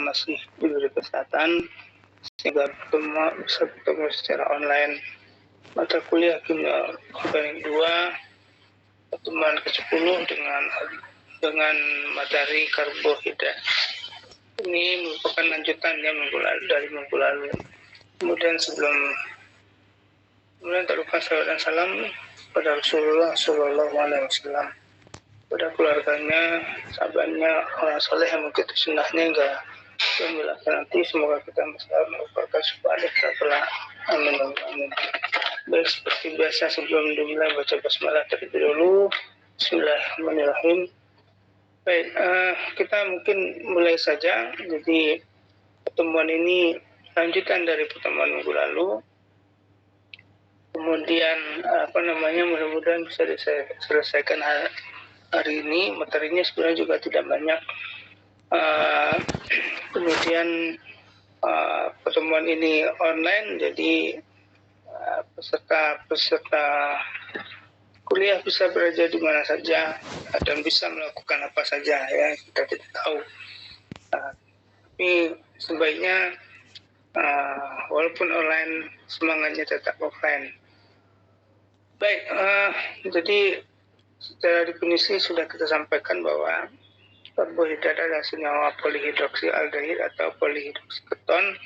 masih diberi kesehatan sehingga bisa bertemu secara online. Mata kuliah kimia organik 2 pertemuan ke-10 dengan materi karbohidrat. Ini merupakan lanjutannya dari minggu lalu. Kemudian tak lupa salawat dan salam pada Rasulullah Sallallahu Alaihi Wasallam, pada keluarganya, sahabatnya, orang soleh yang mengikuti sunnahnya hingga nanti. Semoga kita merupakan sebuah kita telah. Amin. Baik, seperti biasa sebelum dimulai baca basmalah terlebih dahulu. Bismillahirrahmanirrahim. Baik, kita mungkin mulai saja. Jadi pertemuan ini lanjutan dari pertemuan minggu lalu. Kemudian mudah-mudahan bisa diselesaikan hari ini. Materinya sebenarnya juga tidak banyak. Kemudian pertemuan ini online, jadi peserta kuliah bisa berada di mana saja dan bisa melakukan apa saja, ya, kita tidak tahu. Tapi sebaiknya walaupun online, semangatnya tetap offline. Baik, jadi secara definisi sudah kita sampaikan bahwa karbohidrat adalah senyawa polihidroksialdehid atau polihidroksiketon,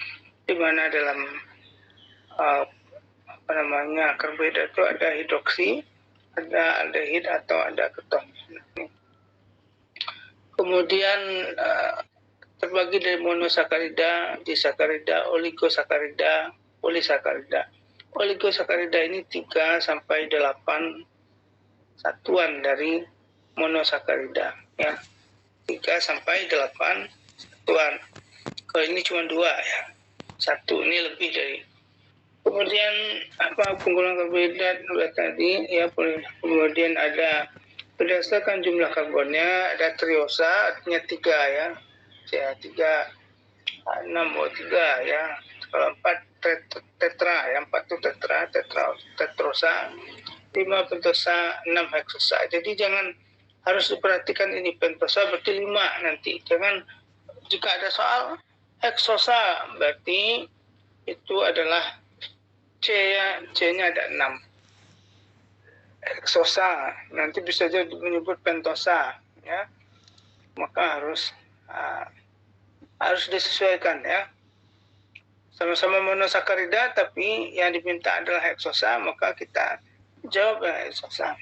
di mana dalam karbohidrat itu ada hidroksi, ada aldehid atau ada keton. Kemudian terbagi dari monosakarida, disakarida, oligosakarida, polisakarida. Oligosakarida ini 3 sampai 8 satuan dari monosakarida, ya. 3 sampai 8 satuan. Kalau ini cuma 2, ya. 1 ini lebih dari. Kemudian penggunaan karbohidrat tadi, ya. Kemudian ada berdasarkan jumlah karbonnya, ada triosa, artinya 3, ya. Ya, 3, 6O3, ya. Kalau 4 tetra, ya. 4 itu tetrosa, 5 pentosa, 6 heksosa. Jadi jangan, harus diperhatikan ini pentosa berarti 5 nanti. Jangan, jika ada soal heksosa berarti itu adalah C-nya ada 6. Heksosa nanti bisa jadi menyebut pentosa, ya. Maka harus disesuaikan, ya. Sama-sama monosakarida tapi yang diminta adalah heksosa, maka kita jawab heksosa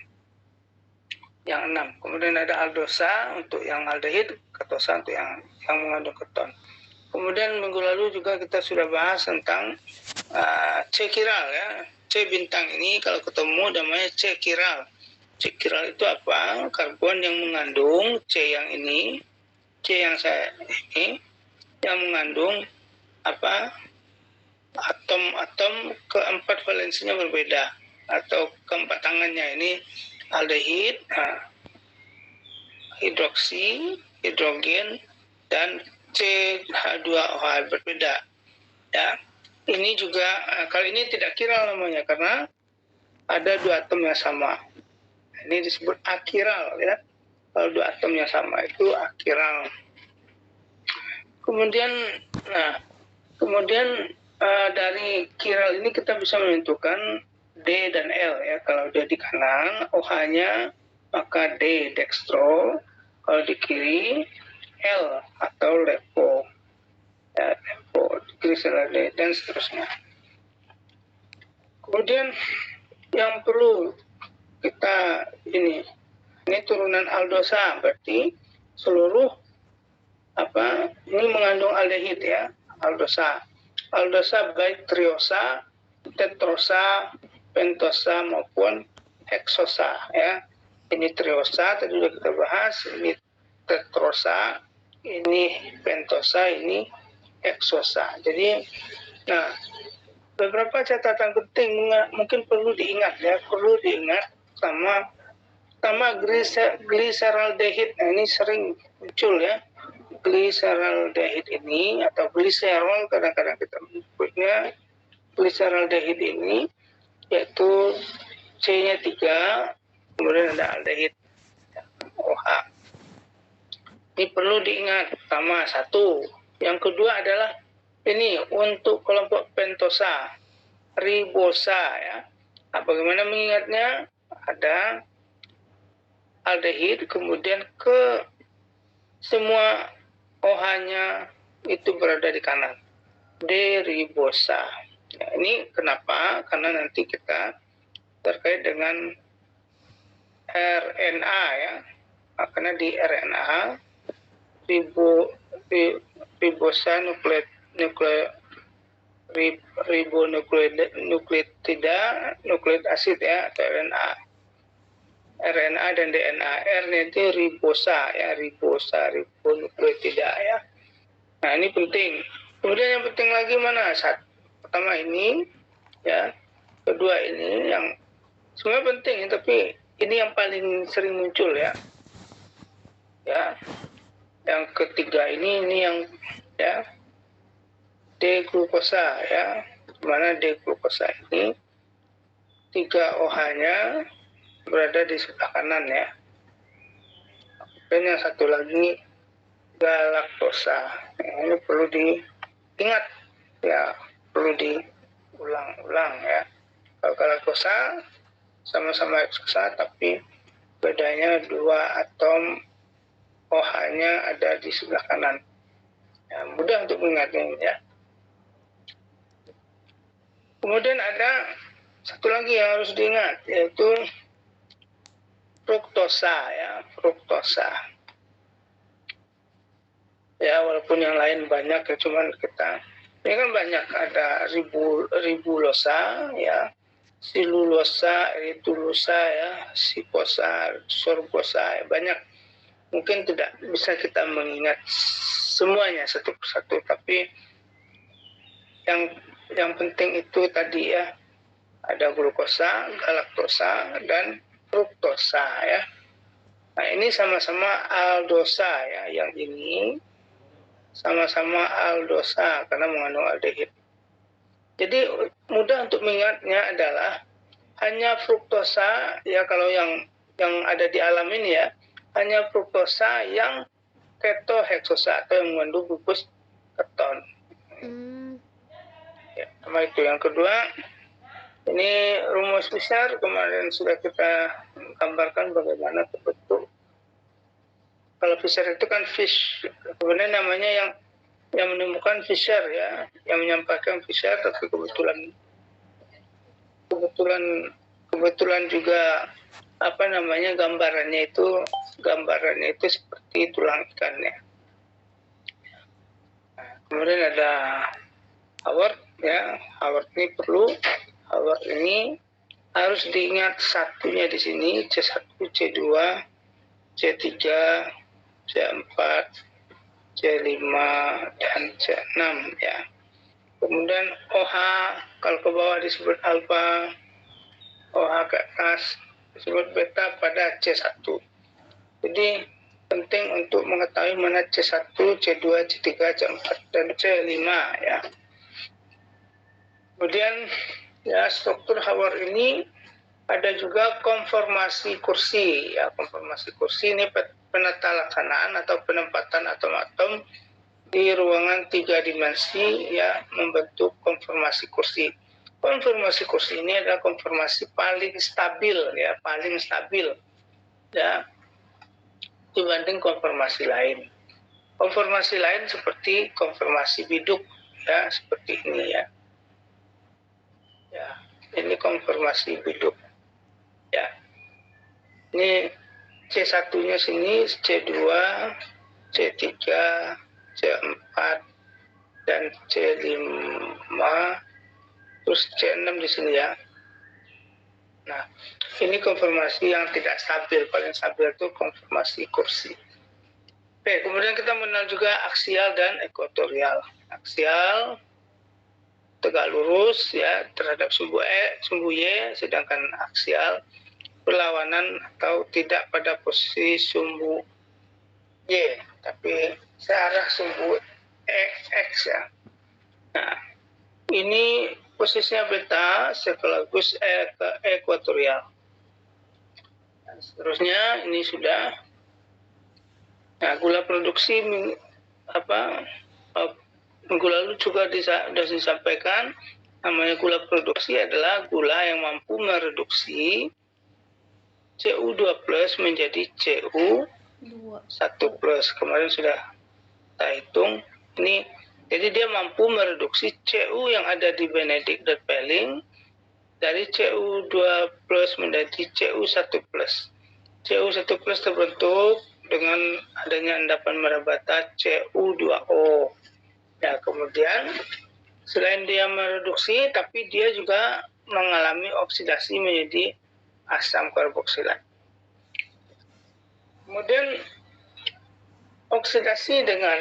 yang 6. Kemudian ada aldosa untuk yang aldehid, ketosa untuk yang mengandung keton. Kemudian minggu lalu juga kita sudah bahas tentang C kiral, ya. C bintang ini kalau ketemu namanya C kiral. C kiral itu apa? Karbon yang mengandung C yang ini, C yang saya ini, yang mengandung atom keempat valensinya berbeda, atau keempat tangannya ini aldehid, hidroksi, hidrogen, dan CH2OH berbeda, ya. Ini juga kali ini tidak kiral namanya karena ada 2 atom yang sama. Ini disebut akiral, ya. Kalau 2 atom yang sama itu akiral. Kemudian dari kiral ini kita bisa menentukan D dan L, ya. Kalau dia di kanan OH-nya maka D dextro, kalau di kiri L atau lepo, ya, lepo gliserol D dan seterusnya. Kemudian yang perlu kita ini turunan aldosa, berarti seluruh ini mengandung aldehid, ya. Aldosa baik triosa, tetrosa, pentosa maupun heksosa, ya. Ini triosa tadi sudah kita bahas, ini tetrosa, ini pentosa, ini heksosa. Jadi, beberapa catatan penting mungkin perlu diingat, ya. Perlu diingat sama gliseraldehid. Nah, ini sering muncul, ya. Gliseraldehid ini atau gliserol kadang-kadang kita menyebutnya gliseraldehid ini, yaitu C-nya 3, kemudian ada aldehid, OH. Ini perlu diingat, pertama 1, Yang kedua adalah ini untuk kelompok pentosa, ribosa ya. Nah, bagaimana mengingatnya? Ada aldehid, kemudian ke semua OH-nya itu berada di kanan. D-ribosa. Ya, ini kenapa? Karena nanti kita terkait dengan RNA ya. Karena di RNA ribosa ribonukleotida nukleik asid ya, atau RNA dan DNA. R-nya itu ribosa ya, ribonukleotida ya. Nah, ini penting. Kemudian yang penting lagi mana? Pertama ini ya, kedua ini yang sebenarnya penting, tapi ini yang paling sering muncul ya. Ya. Yang ketiga ini yang ya, D-glukosa ya. Mana D-glukosa ini 3 OH-nya berada di sebelah kanan ya. Dan yang satu lagi galaktosa. Ini perlu diingat ya, perlu diulang-ulang ya. Kalau galaktosa sama-sama heksosa, tapi bedanya 2 atom OH-nya ada di sebelah kanan. Ya, mudah untuk mengingatnya ya. Kemudian ada satu lagi yang harus diingat, yaitu fruktosa ya, fruktosa. Ya, walaupun yang lain banyak ya, cuman kita ini kan banyak, ada ribulosa ya, silulosa, eritulusa ya, siposa, sorbosa ya, banyak. Mungkin tidak bisa kita mengingat semuanya satu persatu, tapi yang penting itu tadi ya, ada glukosa, galaktosa, dan fruktosa ya. Nah, ini sama-sama aldosa ya, yang ini sama-sama aldosa karena mengandung aldehid. Jadi mudah untuk mengingatnya adalah hanya fruktosa ya, kalau yang ada di alam ini ya, hanya fruktosa yang ketoheksosa atau yang mengandung glukus keton. Ya, sama itu. Yang kedua, ini rumus Fischer, kemarin sudah kita gambarkan bagaimana terbentuk. Kalau Fischer itu kan Fish, kemudian namanya yang menemukan Fischer ya, yang menyampaikan Fischer, tapi kebetulan juga apa namanya, gambarannya itu seperti tulang ikan ya. Nah, kemudian ada Howard ya, Howard ini perlu, Howard ini harus diingat satunya di sini, C1, C2, C3, C4, C5, dan C6 ya. Kemudian OH, kalau ke bawah disebut alfa, OH ke atas disebut beta pada C1. Jadi penting untuk mengetahui mana C1, C2, C3, C4, dan C5 ya. Kemudian ya, struktur Howard ini ada juga konformasi kursi ya. Konformasi kursi ini penata laksanaan atau penempatan atom-atom di ruangan 3 dimensi ya, membentuk konformasi kursi. Konformasi kursi ini adalah konformasi paling stabil ya, dibanding konformasi lain. Konformasi lain seperti konformasi biduk ya, seperti ini ya. Ya, ini konformasi biduk. Ya. Ini C1-nya sini, C2, C3, C4, dan C5, terus C6 di sini ya. Nah, ini konformasi yang tidak stabil. Paling stabil itu konformasi kursi. Oke, kemudian kita mengenal juga aksial dan ekuatorial. Aksial tegak lurus ya terhadap sumbu Y, sedangkan aksial berlawanan atau tidak pada posisi sumbu Y, tapi searah sumbu X ya. Nah, ini posisinya beta sekaligus ekuatorial. Dan seterusnya ini sudah. Nah, gula produksi minggu lalu juga sudah disampaikan, namanya gula produksi adalah gula yang mampu mereduksi Cu2 plus menjadi Cu1 plus. Kemarin sudah kita hitung ini. Jadi dia mampu mereduksi Cu yang ada di Benedict dan Pelling dari Cu2 plus menjadi Cu1 plus. Cu1 plus terbentuk dengan adanya endapan merah bata Cu2O. Ya, kemudian selain dia mereduksi, tapi dia juga mengalami oksidasi menjadi asam karboksilat. Kemudian oksidasi dengan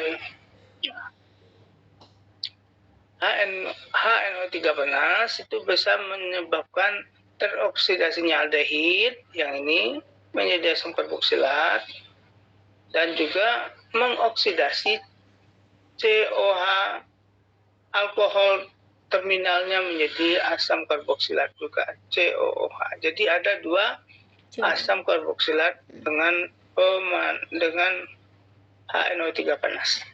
HNO3 panas itu bisa menyebabkan teroksidasinya aldehid yang ini menjadi asam karboksilat dan juga mengoksidasi COH alkohol terminalnya menjadi asam karboksilat juga COOH. Jadi ada dua asam karboksilat dengan HNO3 panas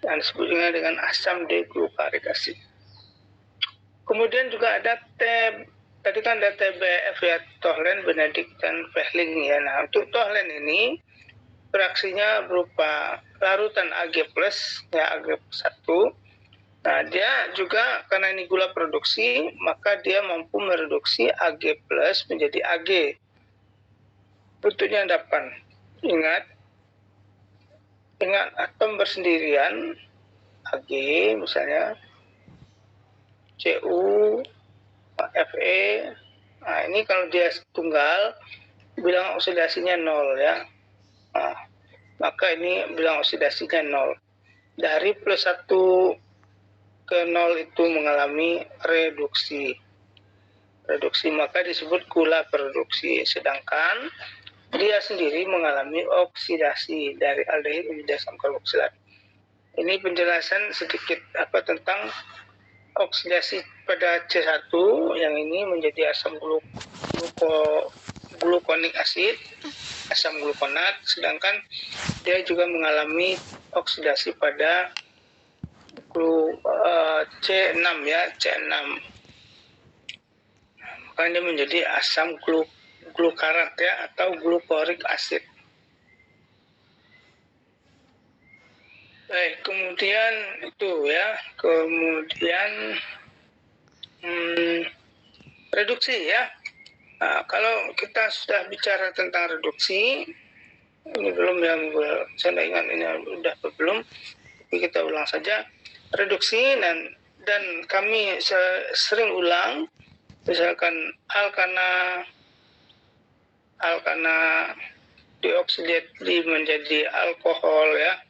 yang disebutnya dengan asam deglukarik asid. Kemudian juga ada tadi kan ada TBF ya, Tohlen, Benedict dan Pelling ya. Nah, untuk Tohlen ini reaksinya berupa larutan Ag+, ya Ag+1. Nah, dia juga karena ini gula produksi, maka dia mampu mereduksi Ag+ menjadi Ag. Bentuknya endapan. Ingat atom bersendirian Ag misalnya Cu, Fe. Nah, ini kalau dia tunggal bilang oksidasinya 0 ya. Nah, maka ini bilang oksidasinya 0. Dari +1 ke 0 itu mengalami reduksi. Maka disebut gula produksi. Sedangkan dia sendiri mengalami oksidasi dari aldehid menjadi asam karboksilat. Ini penjelasan sedikit tentang oksidasi pada C1 yang ini menjadi asam glukonik asid, asam glukonat, sedangkan dia juga mengalami oksidasi pada C6 ya, C6. Makanya dia menjadi asam glukarat ya atau glukorik asid. Baik, kemudian itu ya, reduksi ya. Nah, kalau kita sudah bicara tentang reduksi, ini belum yang saya ingat ini udah belum, tapi kita ulang saja. Reduksi dan kami sering ulang, misalkan alkana dioksidasi menjadi alkohol ya,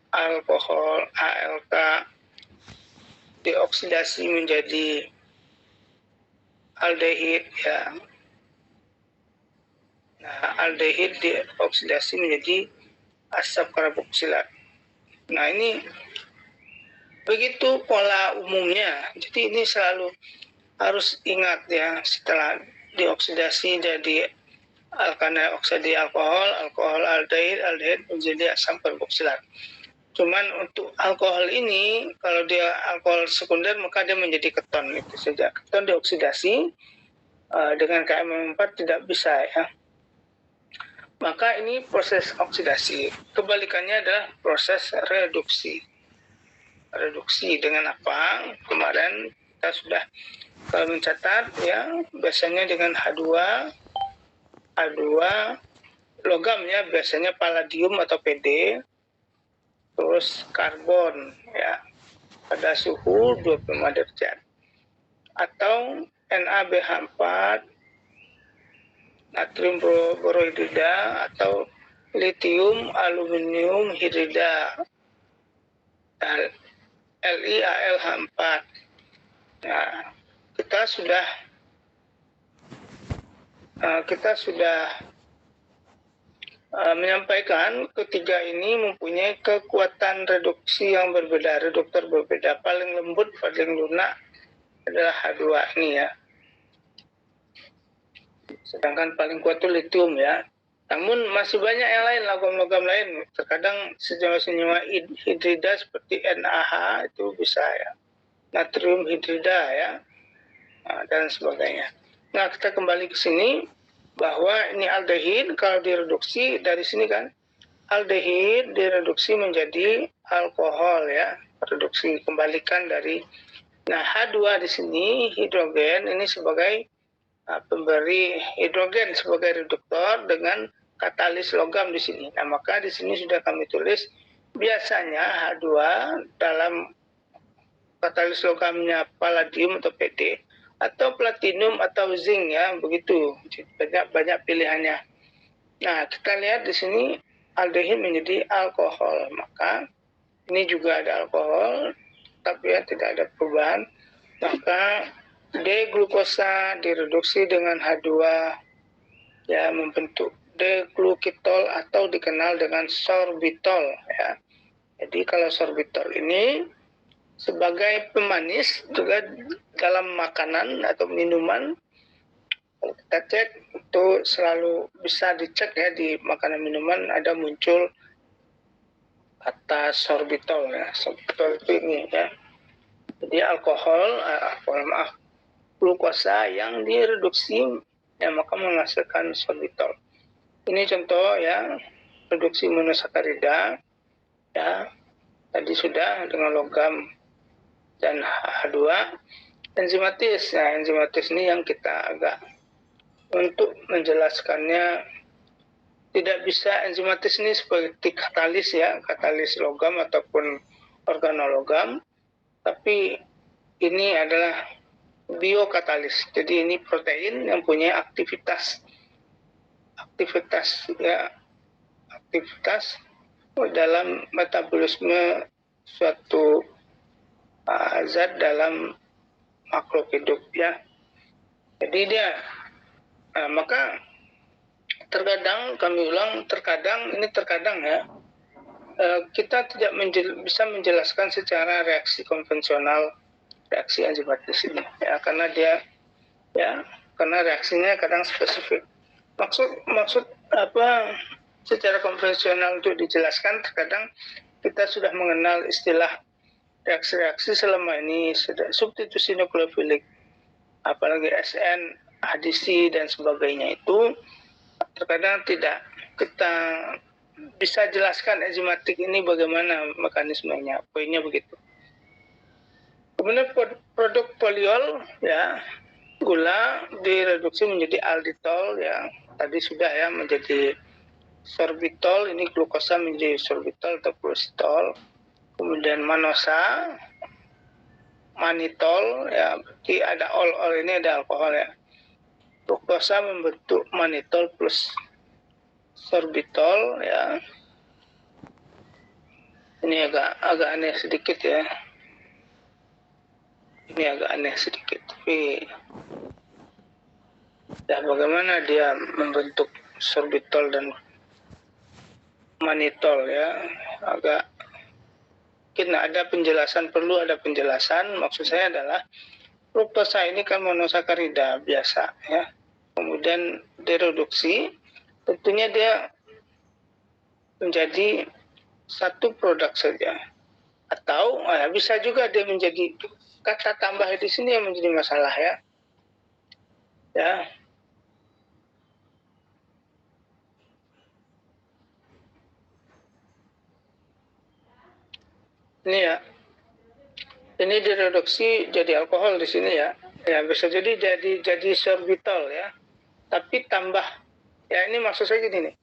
alkohol ALK dioksidasi menjadi aldehid ya. Nah, aldehid dioksidasi menjadi asam karboksilat. Nah, ini begitu pola umumnya. Jadi ini selalu harus ingat ya, setelah dioksidasi jadi alkana oksida alkohol aldehid menjadi asam karboksilat. Cuman untuk alkohol ini, kalau dia alkohol sekunder maka dia menjadi keton, itu saja. Keton dioksidasi dengan KM4 tidak bisa ya. Maka ini proses oksidasi. Kebalikannya adalah proses reduksi. Reduksi dengan apa? Kemarin kita sudah mencatat ya, biasanya dengan H2 logam ya, biasanya palladium atau Pd. Terus karbon ya pada suhu 25 derajat atau NaBH4 natrium borohidrida atau litium aluminium hidrida LiAlH4. Nah, kita sudah menyampaikan ketiga ini mempunyai kekuatan reduksi yang berbeda, reduktor berbeda. Paling lembut, paling lunak adalah H2 ini ya. Sedangkan paling kuat itu litium ya. Namun masih banyak yang lain, logam-logam lain. Terkadang senyawa-senyawa hidrida seperti NaH itu bisa ya. Natrium hidrida ya. Dan sebagainya. Nah, kita kembali ke sini bahwa ini aldehid kalau direduksi dari sini kan aldehid direduksi menjadi alkohol ya. Reduksi kembalikan dari H2 di sini hidrogen ini sebagai pemberi hidrogen sebagai reduktor dengan katalis logam di sini. Nah, maka di sini sudah kami tulis biasanya H2 dalam katalis logamnya palladium atau Pd atau platinum atau zinc ya, begitu. Banyak pilihannya. Nah, kita lihat di sini aldehid menjadi alkohol. Maka ini juga ada alkohol, tapi ya tidak ada perubahan. Maka D-glukosa direduksi dengan H2 ya membentuk D-glukitol atau dikenal dengan sorbitol ya. Jadi kalau sorbitol ini sebagai pemanis juga dalam makanan atau minuman, kalau kita cek itu selalu bisa dicek ya di makanan minuman ada muncul kata sorbitol ya. Sorbitol itu ini ya. Jadi alkohol glukosa yang direduksi ya maka menghasilkan sorbitol. Ini contoh ya reduksi monosakarida ya tadi sudah dengan logam dan H2 enzimatis. Nah, enzimatis ini yang kita agak untuk menjelaskannya tidak bisa enzimatis ini seperti katalis ya, katalis logam ataupun organologam, tapi ini adalah biokatalis. Jadi ini protein yang punya aktivitas ya, aktivitas dalam metabolisme suatu zat dalam makhluk hidup ya. Jadi dia maka terkadang kami ulang terkadang ya kita tidak bisa menjelaskan secara reaksi konvensional reaksi enzimatis ini ya karena reaksinya kadang spesifik. Maksud apa secara konvensional untuk dijelaskan terkadang kita sudah mengenal istilah reaksi-reaksi selama ini substitusi nukleofilik apalagi SN, adisi dan sebagainya itu terkadang tidak kita bisa jelaskan enzimatik ini bagaimana mekanismenya, poinnya begitu. Kemudian produk poliol ya gula direduksi menjadi alditol ya tadi sudah ya menjadi sorbitol, ini glukosa menjadi sorbitol atau glucitol. Kemudian manosa manitol ya berarti ada ol ini ada alkohol ya. Glukosa membentuk manitol plus sorbitol ya. Ini agak aneh sedikit ya. Ini agak aneh sedikit, tapi ya bagaimana dia membentuk sorbitol dan manitol ya, agak mungkin ada penjelasan, perlu ada penjelasan. Maksud saya adalah fruktosa ini kan monosakarida biasa ya, kemudian direduksi, tentunya dia menjadi satu produk saja, atau bisa juga dia menjadi kata tambah di sini yang menjadi masalah ya. Ini ya. Ini direduksi jadi alkohol di sini ya. Ya bisa jadi sorbitol ya. Tapi tambah ya ini maksud saya gini nih.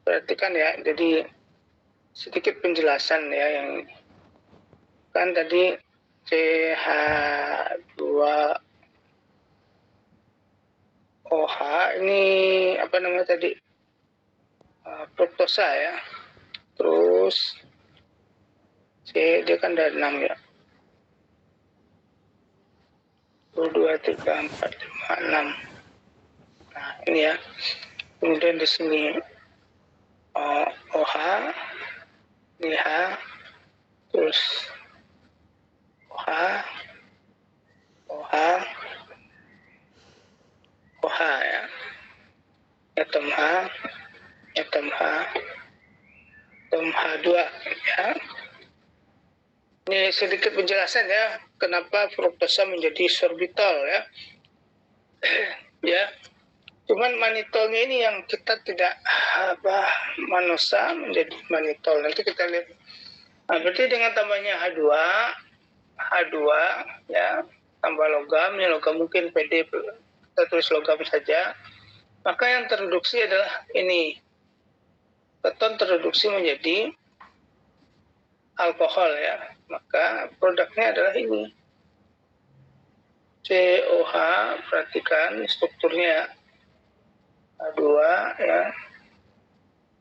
Perhatikan ya. Jadi sedikit penjelasan ya yang kan tadi CH2OH ini apa namanya tadi fruktosa ya. Terus dia kan ada 6 ya. 1, 2, 3, 4, 5, 6. Nah, ini ya. Kemudian di sini OH, ini H, terus OH, OH ya. atom H, atom H, atom H2 ya. Ini sedikit penjelasan ya, kenapa fruktosa menjadi sorbitol ya. Ya, cuman manitolnya ini yang kita tidak manosa menjadi manitol. Nanti kita lihat. Nah, berarti dengan tambahnya H2 ya, tambah logam, ya logam mungkin PD, kita tulis logam saja. Maka yang terreduksi adalah ini. Keton terreduksi menjadi alkohol ya. Maka produknya adalah ini. COH, perhatikan strukturnya H2 ya.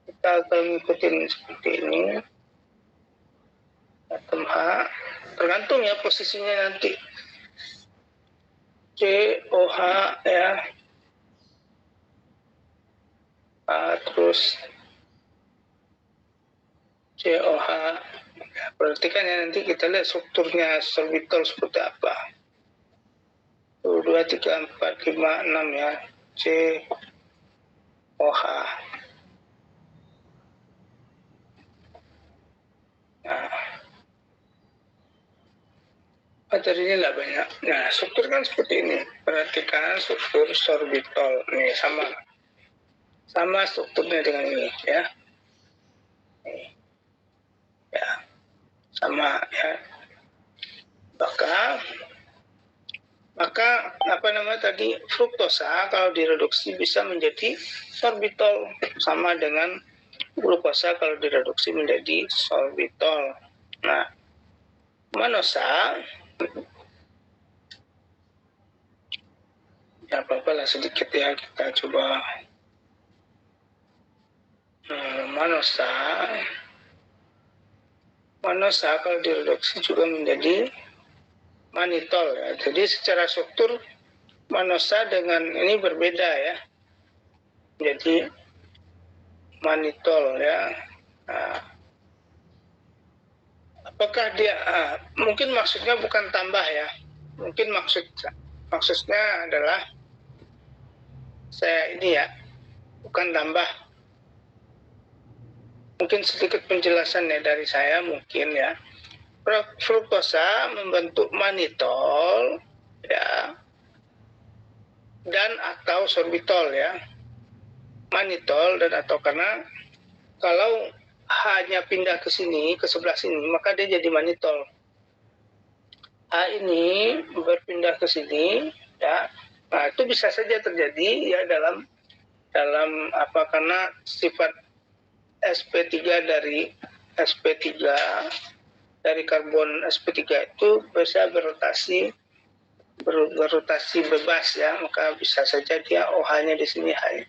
Kita akan ngikutin seperti ini. Atom H, tergantung ya posisinya nanti. COH ya. Terus COH. Ya, perhatikan ya, nanti kita lihat strukturnya sorbitol seperti apa. 1, 2, 3, 4, 5, 6 ya. COH. Nah, materinya nggak banyak. Nah, struktur kan seperti ini. Perhatikan struktur sorbitol. Nih, sama strukturnya dengan ini ya. Nih. Ya, sama ya. Maka apa namanya tadi, fruktosa kalau direduksi bisa menjadi sorbitol, sama dengan glukosa kalau direduksi menjadi sorbitol. Nah, manosa ya apa-apa lah sedikit ya, kita coba. Manosa kalau direduksi juga menjadi manitol ya. Jadi secara struktur manosa dengan ini berbeda ya. Jadi manitol ya. Nah, apakah dia mungkin maksudnya bukan tambah ya. Mungkin maksudnya adalah saya ini ya, bukan tambah. Mungkin sedikit penjelasan ya dari saya mungkin ya. Fruktosa membentuk manitol ya, dan atau sorbitol ya. Manitol dan atau, karena kalau hanya pindah ke sini, ke sebelah sini, maka dia jadi manitol. H ini berpindah ke sini ya. Nah, itu bisa saja terjadi ya dalam apa, karena sifat sp3 dari sp3 dari karbon sp3 itu bisa berotasi bebas ya, maka bisa saja dia OH-nya di sini H.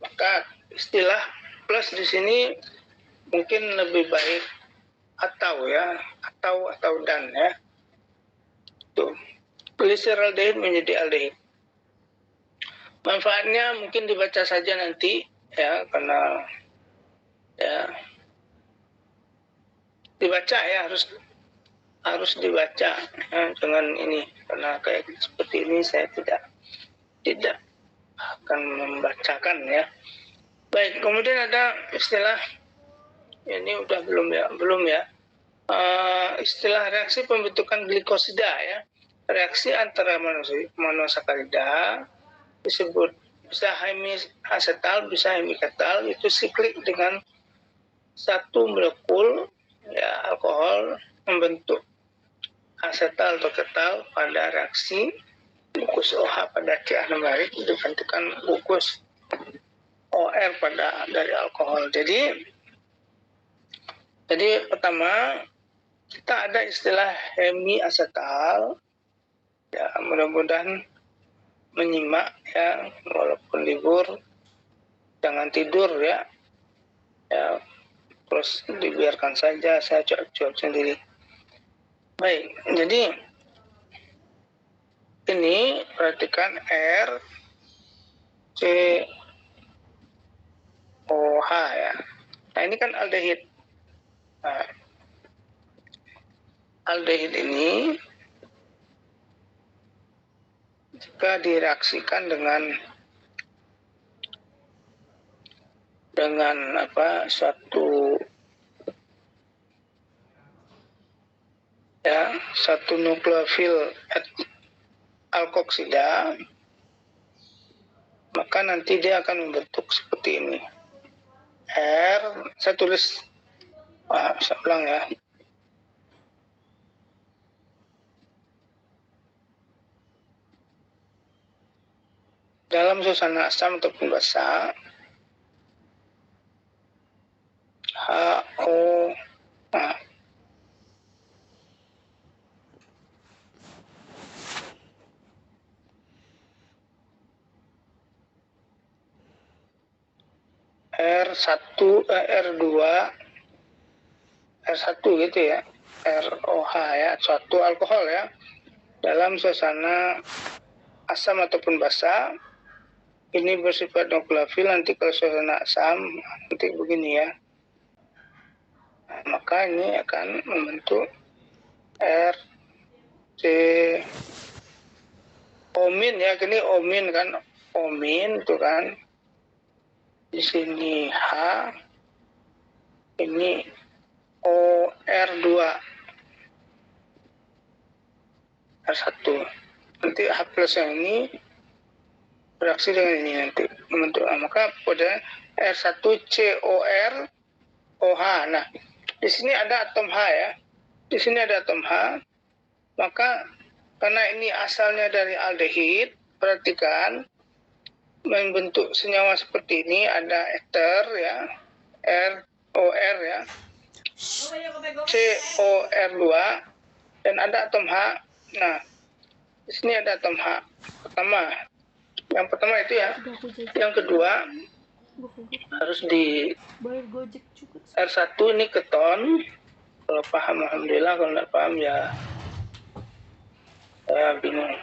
Maka istilah plus di sini mungkin lebih baik atau ya, atau dan ya. Tuh, gliseraldehid menjadi aldehid. Manfaatnya mungkin dibaca saja nanti ya, karena ya dibaca ya, harus dibaca ya, dengan ini, karena kayak seperti ini saya tidak akan membacakan ya. Baik, kemudian ada istilah ini udah belum ya. Istilah reaksi pembentukan glikosida ya. Reaksi antara monosakarida disebut bisa hemiasetal, bisa hemiketal, itu siklik dengan satu molekul ya alkohol membentuk asetal atau ketal pada reaksi gugus OH pada C6 digantikan gugus OR pada dari alkohol. Jadi pertama kita ada istilah hemiasetal ya, mudah-mudahan menyimak ya, walaupun libur jangan tidur ya, terus dibiarkan saja saya jawab sendiri. Baik, jadi ini perhatikan R C OH ya. Nah, ini kan aldehid. Nah, aldehid ini jika direaksikan dengan dengan satu nukleofil alkoksida, maka nanti dia akan membentuk seperti ini. Saya tulis, saya ulang ya. Dalam suasana asam ataupun basa, HO, R1 gitu ya, ROH ya, suatu alkohol ya, dalam suasana asam ataupun basa, ini bersifat nukleofil. Nanti kalau suasana asam nanti begini ya, maka ini akan membentuk RC omin ya, ini omin kan, omin itu kan, di sini H, ini OR2, R1. Nanti H plus yang ini bereaksi dengan ini nanti membentuk. Maka pada R1COR OH. Nah, di sini ada atom H ya. Di sini ada atom H. Maka karena ini asalnya dari aldehid, perhatikan membentuk senyawa seperti ini, ada ester ya, ROR ya, COR2, dan ada atom H. Nah, di sini ada atom H yang pertama itu ya. Yang kedua harus di R1 ini keton. Kalau paham alhamdulillah, kalau nggak paham ya saya bingung.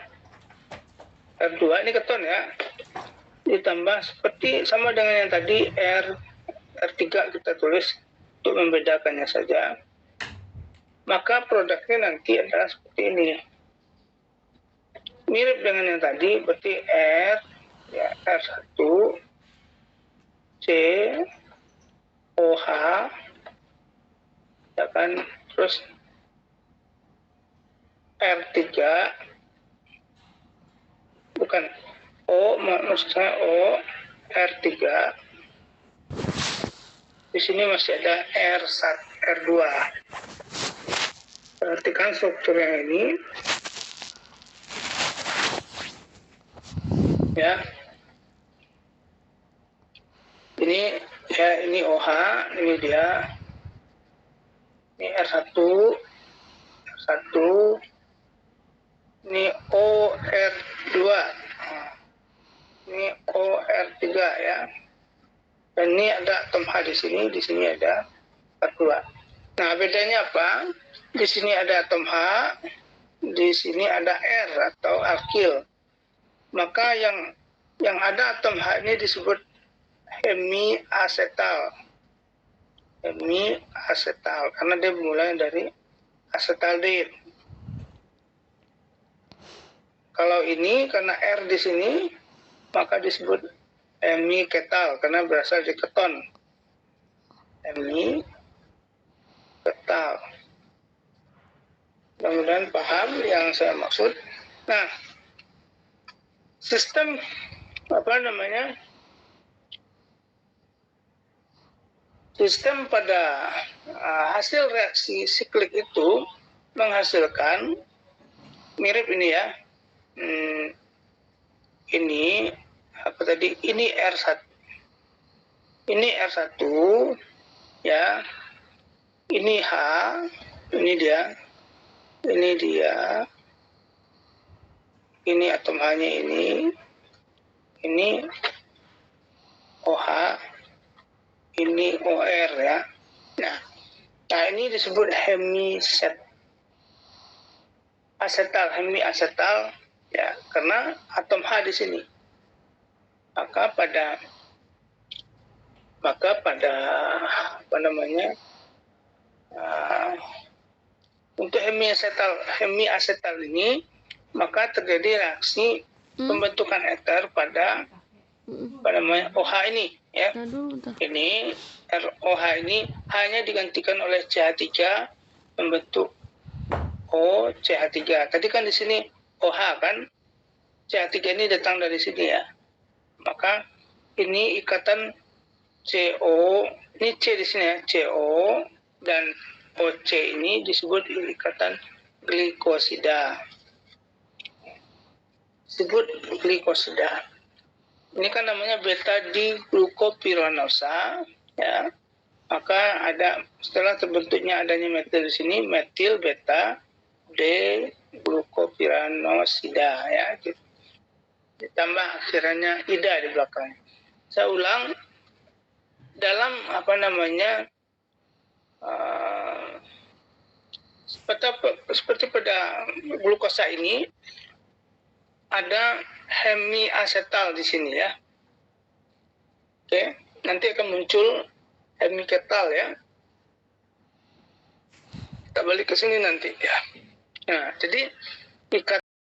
R2 ini keton ya, ditambah seperti sama dengan yang tadi R3 kita tulis untuk membedakannya saja. Maka produknya nanti adalah seperti ini. Mirip dengan yang tadi, berarti R1 C OH ya kan, terus R3 bukan O, maksud saya O, R3. Di sini masih ada R2. Perhatikan struktur yang ini. Ya. Ini ya, ini OH, ini dia. Ini R1. Ini OR2. Ini OR3 ya. Dan ini ada atom H di sini ada R2. Nah, bedanya apa? Di sini ada atom H, di sini ada R atau alkil. Maka yang ada atom H ini disebut hemiasetal. Hemiasetal karena dia mulai dari asetaldehyde. Kalau ini karena R di sini, maka disebut hemiketal karena berasal dari keton. Hemiketal. Mudah-mudahan paham yang saya maksud. Nah, sistem sistem pada hasil reaksi siklik itu menghasilkan mirip ini ya. Ini apa tadi? Ini R1. Ini R1 ya. Ini H, ini dia. Ini dia. Ini atom H-nya ini. Ini OH. Ini OR ya. Nah, ini disebut hemiasetal ya, karena atom H di sini. Maka pada untuk hemiasetal ini, maka terjadi reaksi pembentukan ester pada OH ini. Ya. Ini ROH ini hanya digantikan oleh CH3 membentuk OCH3. Tadi kan di sini OH kan, CH3 ini datang dari sini ya. Maka ini ikatan CO, ini C di sini ya, CO dan OC ini disebut ikatan glikosida. Disebut glikosida. Ini kan namanya beta diglukopiranasa, ya. Maka ada setelah terbentuknya adanya metil di sini, metil beta D-glukopiranosida, ya. Ditambah akhirannya ida di belakang. Saya ulang, dalam seperti pada glukosa ini ada hemiasetal di sini ya. Oke, nanti akan muncul hemiketal ya. Kita balik ke sini nanti ya. Nah, jadi ikatan